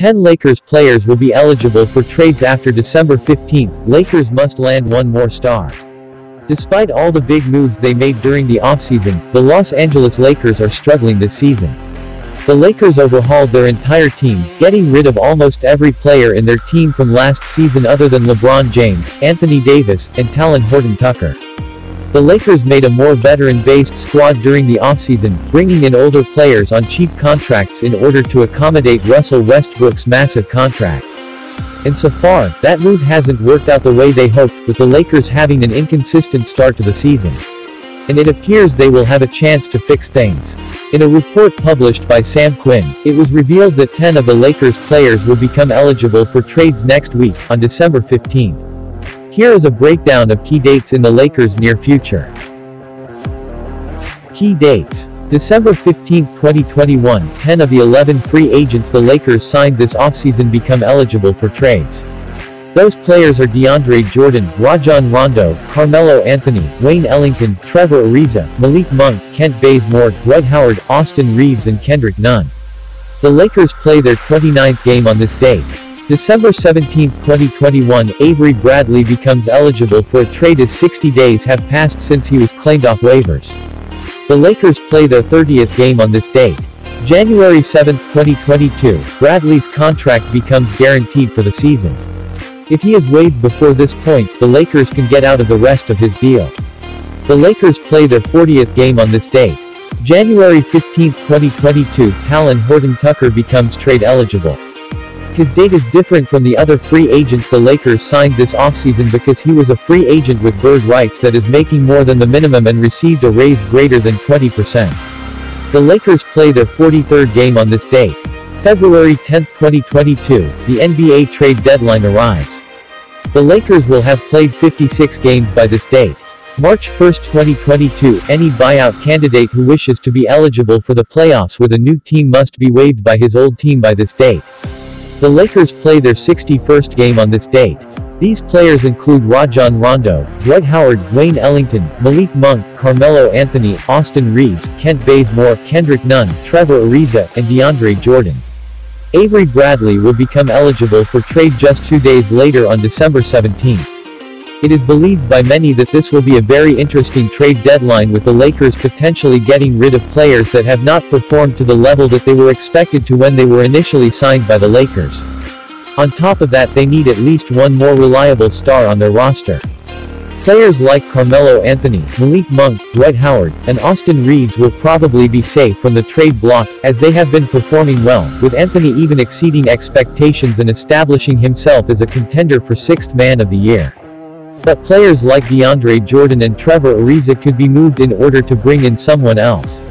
10 Lakers players will be eligible for trades after December 15. Lakers must land one more star. Despite all the big moves they made during the offseason, the Los Angeles Lakers are struggling this season. The Lakers overhauled their entire team, getting rid of almost every player in their team from last season other than LeBron James, Anthony Davis, and Talen Horton-Tucker. The Lakers made a more veteran-based squad during the offseason, bringing in older players on cheap contracts in order to accommodate Russell Westbrook's massive contract. And so far, that move hasn't worked out the way they hoped, with the Lakers having an inconsistent start to the season. And it appears they will have a chance to fix things. In a report published by Sam Quinn, it was revealed that 10 of the Lakers players will become eligible for trades next week, on December 15. Here is a breakdown of key dates in the Lakers' near future. Key dates. December 15, 2021, 10 of the 11 free agents the Lakers signed this offseason become eligible for trades. Those players are DeAndre Jordan, Rajon Rondo, Carmelo Anthony, Wayne Ellington, Trevor Ariza, Malik Monk, Kent Bazemore, Dwight Howard, Austin Reeves and Kendrick Nunn. The Lakers play their 29th game on this date. December 17, 2021, Avery Bradley becomes eligible for a trade as 60 days have passed since he was claimed off waivers. The Lakers play their 30th game on this date. January 7, 2022, Bradley's contract becomes guaranteed for the season. If he is waived before this point, the Lakers can get out of the rest of his deal. The Lakers play their 40th game on this date. January 15, 2022, Talen Horton-Tucker becomes trade eligible. His date is different from the other free agents the Lakers signed this offseason because he was a free agent with bird rights that is making more than the minimum and received a raise greater than 20%. The Lakers play their 43rd game on this date. February 10, 2022, the NBA trade deadline arrives. The Lakers will have played 56 games by this date. March 1, 2022, any buyout candidate who wishes to be eligible for the playoffs with a new team must be waived by his old team by this date. The Lakers play their 61st game on this date. These players include Rajon Rondo, Dwight Howard, Wayne Ellington, Malik Monk, Carmelo Anthony, Austin Reeves, Kent Bazemore, Kendrick Nunn, Trevor Ariza, and DeAndre Jordan. Avery Bradley will become eligible for trade just 2 days later on December 17. It is believed by many that this will be a very interesting trade deadline with the Lakers potentially getting rid of players that have not performed to the level that they were expected to when they were initially signed by the Lakers. On top of that, they need at least one more reliable star on their roster. Players like Carmelo Anthony, Malik Monk, Dwight Howard, and Austin Reeves will probably be safe from the trade block, as they have been performing well, with Anthony even exceeding expectations and establishing himself as a contender for 6th Man of the Year. But players like DeAndre Jordan and Trevor Ariza could be moved in order to bring in someone else.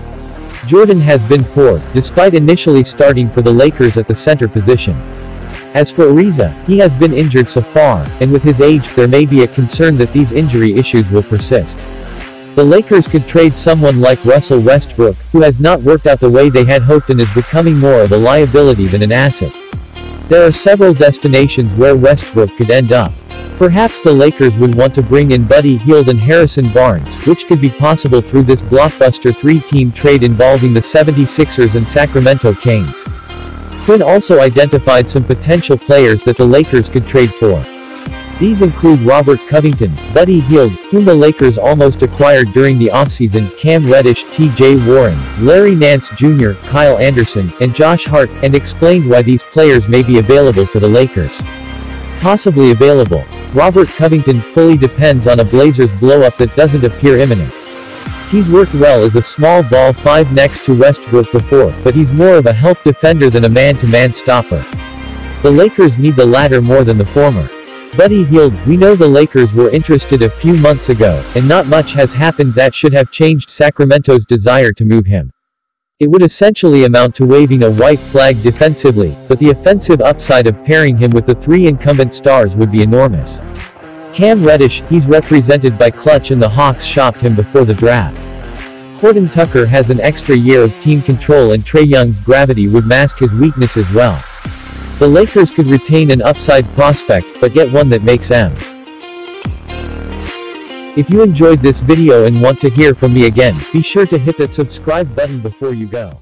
Jordan has been poor, despite initially starting for the Lakers at the center position. As for Ariza, he has been injured so far, and with his age there may be a concern that these injury issues will persist. The Lakers could trade someone like Russell Westbrook, who has not worked out the way they had hoped and is becoming more of a liability than an asset. There are several destinations where Westbrook could end up. Perhaps the Lakers would want to bring in Buddy Hield and Harrison Barnes, which could be possible through this blockbuster 3-team trade involving the 76ers and Sacramento Kings. Quinn also identified some potential players that the Lakers could trade for. These include Robert Covington, Buddy Hield, whom the Lakers almost acquired during the offseason, Cam Reddish, T.J. Warren, Larry Nance Jr., Kyle Anderson, and Josh Hart, and explained why these players may be available for the Lakers. Possibly available. Robert Covington fully depends on a Blazers blow-up that doesn't appear imminent. He's worked well as a small ball 5 next to Westbrook before, but he's more of a help defender than a man-to-man stopper. The Lakers need the latter more than the former. Buddy Hield, we know the Lakers were interested a few months ago, and not much has happened that should have changed Sacramento's desire to move him. It would essentially amount to waving a white flag defensively, but the offensive upside of pairing him with the 3 incumbent stars would be enormous. Cam Reddish, he's represented by Clutch and the Hawks shopped him before the draft. Horton-Tucker has an extra year of team control and Trae Young's gravity would mask his weakness as well. The Lakers could retain an upside prospect, but get one that makes M. If you enjoyed this video and want to hear from me again, be sure to hit that subscribe button before you go.